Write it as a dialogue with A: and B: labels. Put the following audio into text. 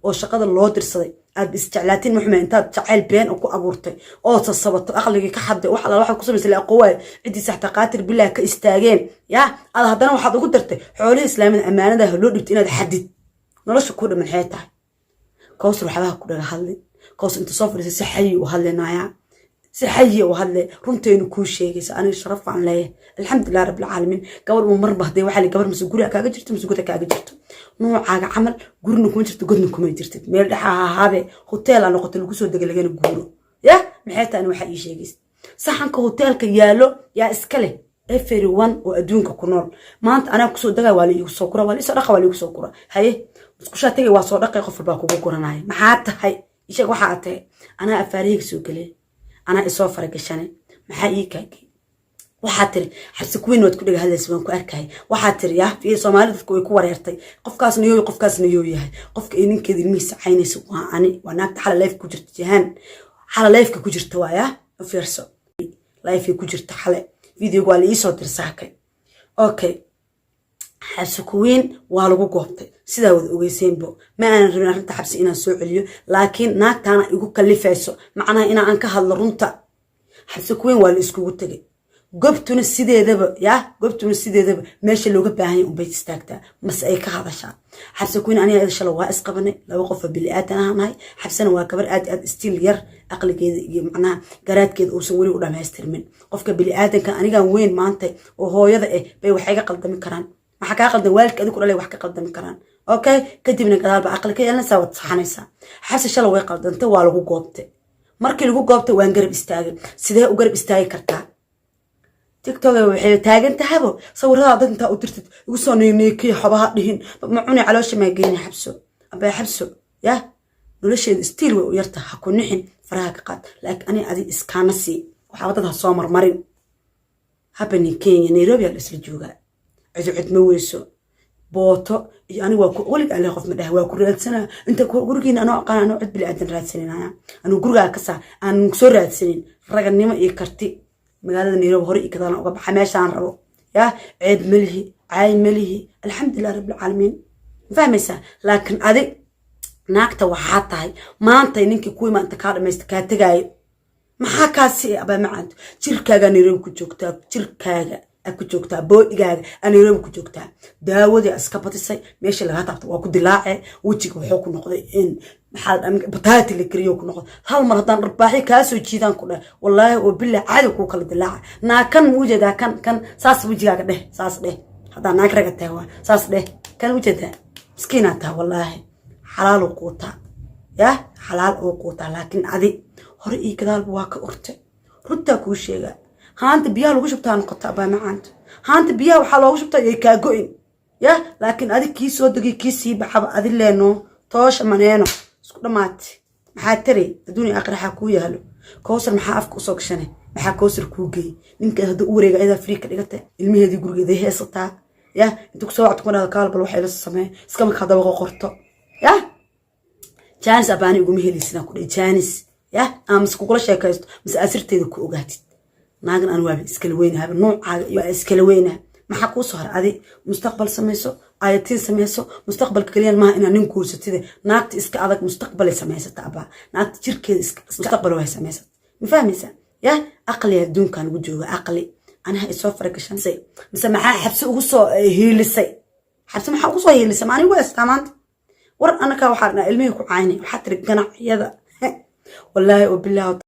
A: oo shaqada loo dirsaday aad isjeclaatiin muxuma intaad jacayl been ku abuurtay oo sasabato aqliga ka xaday wax alla waxa ku sameysay aqoon cidii saxta qaatir bilaa ka istaageen ya aad hadana waxaad ugu dartay xoolaha islaamida amaanada loo dhibtay inaad xadid nolosha ku dhaman xeetaa كوسر وحبها كده هالي كوسر انت صفر سحي وهالي نايا سحي وهالي رنتين كل شيء أنا شرف عن ليه الحمد لله رب العالمين قبل ما مربح دي وحلي قبل مسجوري كاجرت مسجوري كاجرت نوع عمل قرن كم جرت قرن كم جرت ميل هذا هوتيل أنا قلت له كسر دقيقة لقينا جورو يا محيط أنا وحي شيء صح هوتيل كيالو يا إسكالي everyone وأدونك كنور ما أنت أنا كسر دقيقة والي يسوكرا والي صدقة والي يسوكرا هاي مسكوشاتي وصدقة قفل باكو بكورناي ما حتى هاي إيش أقول حتى أنا أفريق سوكلي أنا إسافر كشانة محييك وحاتري حسكوين وتكون هذا السوان كأركاي وحاتري يا في صومالي تكون كوريرتي قف كاس نيو ياه قف إنك كذي الميس عيني سوا أنا وأنا على لايف كجرت جهان على لايف كجرت وايا وفيرسو لايف كجرت حلا فيديو قال لي صوت رساكي أوكي حسكوين والو قوبتي سيدا ود اوغيسين بو ما انا ربنا رنت حبس انا سو عليو لكن ناقتانا igu kalifayso macnaha ina aan ka hadlo runta xabsikuweyn waa la isku tagay gobtuna sideedaba meesha looga baahan yahay bay istaagtaa mas ay ka hadashaa xabsikuweyn aniga idashala waa isqabanay laba qof bili aadana nahay xabsana waa gabar aad stiil yar aqligeeda iyo macnaha garaadkeeda oo san wali u dhameystirmin qofka bili aadanka aniga weyn maanta oo hooyada bay wax iga qaldami karaan waxa ka qaldan waalidka adigu dhalay wax ka qaldami karaan okay kadibna gadaal ba aqalka yeelna saawad saxanaysa xabsi shala way qaldantay waa lagu goobtay markii lagu goobtay waan garab istaagay sidee u garab istaagi kartaa TikTok waxay taagan tahabo sawirada dad inta u dirtid ugu soo neekay xabaha dhihin ma cuni caloosha ma geeyna xabso aba xabso ya nolosheed stiil way u yarta ha ku nixin faraha ka qaad laakiin ani adi iskaana si waxa wadada soo marmarin habani Kenya Nairobi la isla joogaa عد مويسو بوتو يعني ولد عليه خوف مده واكو سنه انت غورغينا انا اقان انا عد بلي ادن رادسنين انا غورغا كسا ان سو رادسنين رغنيمه اي كرتي magaalada Nairobi hore i kadaan uga baxay meeshaan rabo ya cid milhi ay milhi alxamdulillah rabbil alamin fahmaysa laakiin adi naagta waxa tahay maanta ninkii ku imaanta ka dhameeysta ka tagay maxaa kaasi aba macaanto jirkaaga Nairobi ku joogtaa jirkaaga aku joogtaa boodhigaaga Nairobi ku joogtaa daawadii aska batisay meesha laga taabto waa ku dilaacay wajiga wuxuu ku noqday in maxal bataati la kariyo ku noqdo hal mar hadaan rarbaaxi ka soo jiidan ku dhahay wallahi oo bilaa caadi ku kala dilaaca naakan wujada kan saas wajigaaga dheh saas dheh hadaa naag raga tahay saas dheh kan wujada miskiinata wallahi xalaal oo quuta ya xalaal oo quuta laakiin adi hore ii gadaal waa ka urtay runta ku sheega هانت بيها لو شفتها نقطة أبا معانت هانت بيها وحلو شفتها يكاجوين يا لكن هذه كيس ودقي كيسي بحب هذه لينو توش منينو سكوت مات محاتري بدوني آخر حكوية هلو كوسر محافك وصوك شنه محا كوسر كوجي منك هذا أوريجا إذا فريق لقته المية دي جورجي ده هي سطع يا أنتوا سواء تكون هذا كارب الوحيد السماء سكمك هذا وقع قرطة يا جانس أباني يقوم هي لسنا كله جانس يا أمس كل شيء كاست بس أسرت ذي كوجاتي ناقن أنواع إسكالوينها بالنوع إسكالوينها ما حكوا صهر هذه مستقبل سميسو آيتين سميسو مستقبل كليان ما إن ننكور ستة ناقت إسك هذاك مستقبل سميسة تابع ناقت شركة مستقبل وهي سميسة مفهميسة يا عقلي دون كان وجوه عقلي أنا إسوفرك الشمسي بس معها حبس وصو هي لسه حبس معها وصو هي لسه ماني واسط تمام ور أنا كواحد علمي وعيني وحتى الجناح هذا والله وبالله